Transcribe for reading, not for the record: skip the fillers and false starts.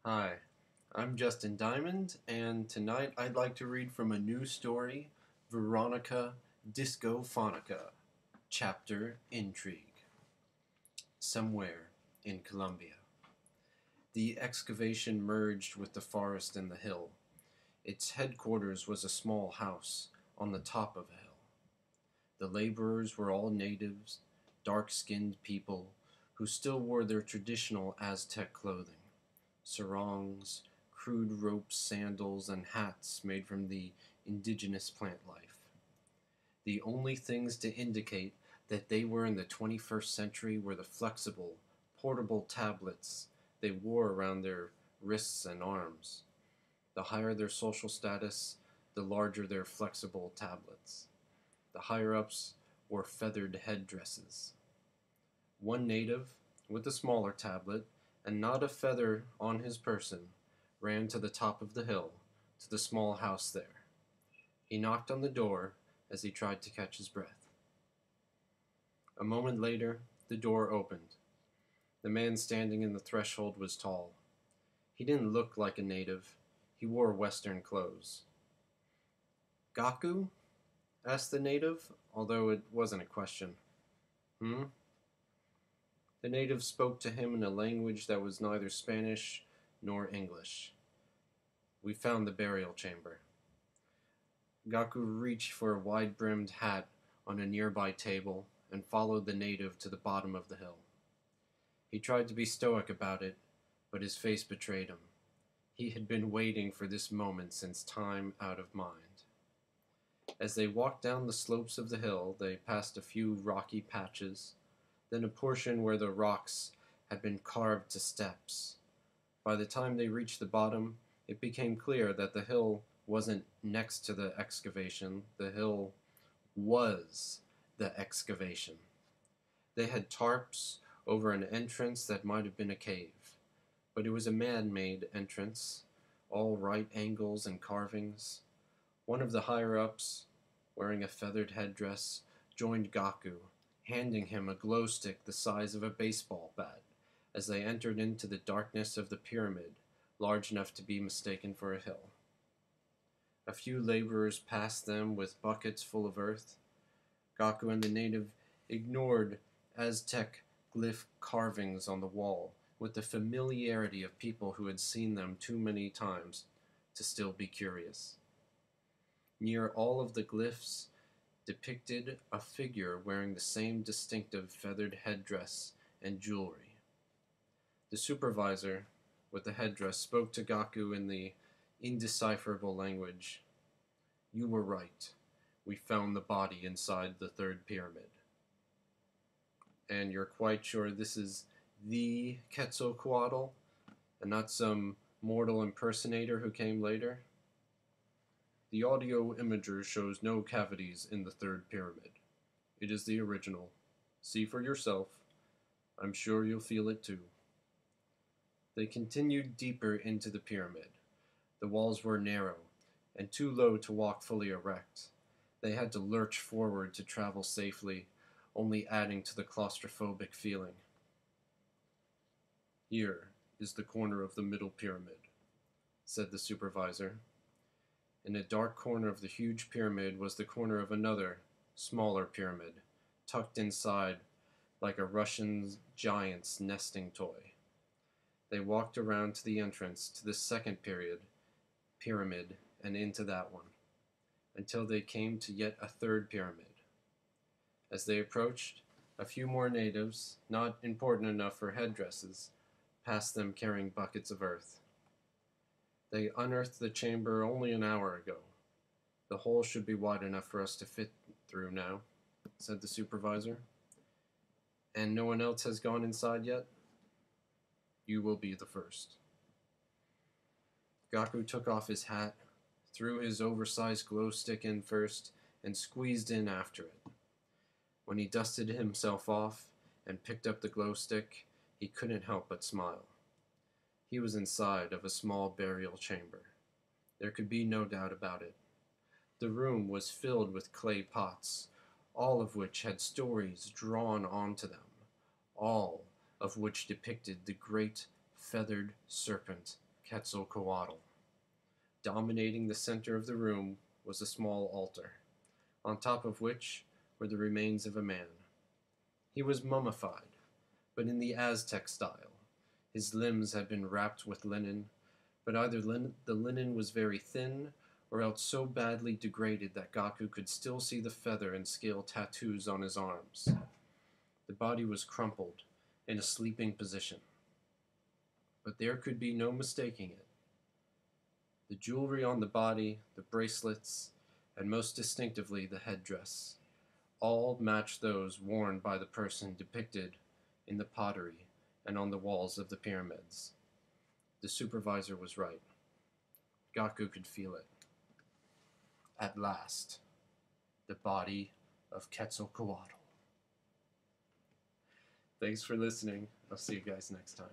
Hi, I'm Justin Diamond, and tonight I'd like to read from a new story, Veronica, Discophonica, chapter Intrigue. Somewhere in Colombia. The excavation merged with the forest and the hill. Its headquarters was a small house on the top of a hill. The laborers were all natives, dark-skinned people who still wore their traditional Aztec clothing. Sarongs, crude ropes, sandals, and hats made from the indigenous plant life. The only things to indicate that they were in the 21st century were the flexible, portable tablets they wore around their wrists and arms. The higher their social status, the larger their flexible tablets. The higher-ups wore feathered headdresses. One native, with a smaller tablet, and not a feather on his person, ran to the top of the hill, to the small house there. He knocked on the door as he tried to catch his breath. A moment later, the door opened. The man standing in the threshold was tall. He didn't look like a native. He wore Western clothes. "Gaku?" asked the native, although it wasn't a question. "Hmm?" The native spoke to him in a language that was neither Spanish nor English. "We found the burial chamber." Gaku reached for a wide-brimmed hat on a nearby table and followed the native to the bottom of the hill. He tried to be stoic about it, but his face betrayed him. He had been waiting for this moment since time out of mind. As they walked down the slopes of the hill, they passed a few rocky patches, then a portion where the rocks had been carved to steps. By the time they reached the bottom, it became clear that the hill wasn't next to the excavation. The hill was the excavation. They had tarps over an entrance that might have been a cave, but it was a man-made entrance, all right angles and carvings. One of the higher-ups, wearing a feathered headdress, joined Gaku, handing him a glow stick the size of a baseball bat, as they entered into the darkness of the pyramid, large enough to be mistaken for a hill. A few laborers passed them with buckets full of earth. Gaku and the native ignored Aztec glyph carvings on the wall with the familiarity of people who had seen them too many times to still be curious. Near all of the glyphs depicted a figure wearing the same distinctive feathered headdress and jewelry. The supervisor, with the headdress, spoke to Gaku in the indecipherable language. "You were right. We found the body inside the third pyramid." "And you're quite sure this is the Quetzalcoatl, and not some mortal impersonator who came later?" "The audio imager shows no cavities in the third pyramid. It is the original. See for yourself. I'm sure you'll feel it too." They continued deeper into the pyramid. The walls were narrow, and too low to walk fully erect. They had to lurch forward to travel safely, only adding to the claustrophobic feeling. "Here is the corner of the middle pyramid," said the supervisor. In a dark corner of the huge pyramid was the corner of another, smaller pyramid, tucked inside like a Russian giant's nesting toy. They walked around to the entrance to the second pyramid, and into that one, until they came to yet a third pyramid. As they approached, a few more natives, not important enough for headdresses, passed them carrying buckets of earth. "They unearthed the chamber only an hour ago. The hole should be wide enough for us to fit through now," said the supervisor. "And no one else has gone inside yet?" "You will be the first." Gaku took off his hat, threw his oversized glow stick in first, and squeezed in after it. When he dusted himself off and picked up the glow stick, he couldn't help but smile. He was inside of a small burial chamber. There could be no doubt about it. The room was filled with clay pots, all of which had stories drawn onto them, all of which depicted the great feathered serpent Quetzalcoatl. Dominating the center of the room was a small altar, on top of which were the remains of a man. He was mummified, but in the Aztec style. His limbs had been wrapped with linen, but either the linen was very thin, or else so badly degraded that Gaku could still see the feather and scale tattoos on his arms. The body was crumpled, in a sleeping position. But there could be no mistaking it. The jewelry on the body, the bracelets, and most distinctively the headdress, all matched those worn by the person depicted in the pottery and on the walls of the pyramids. The supervisor was right. Gaku could feel it. At last, the body of Quetzalcoatl. Thanks for listening. I'll see you guys next time.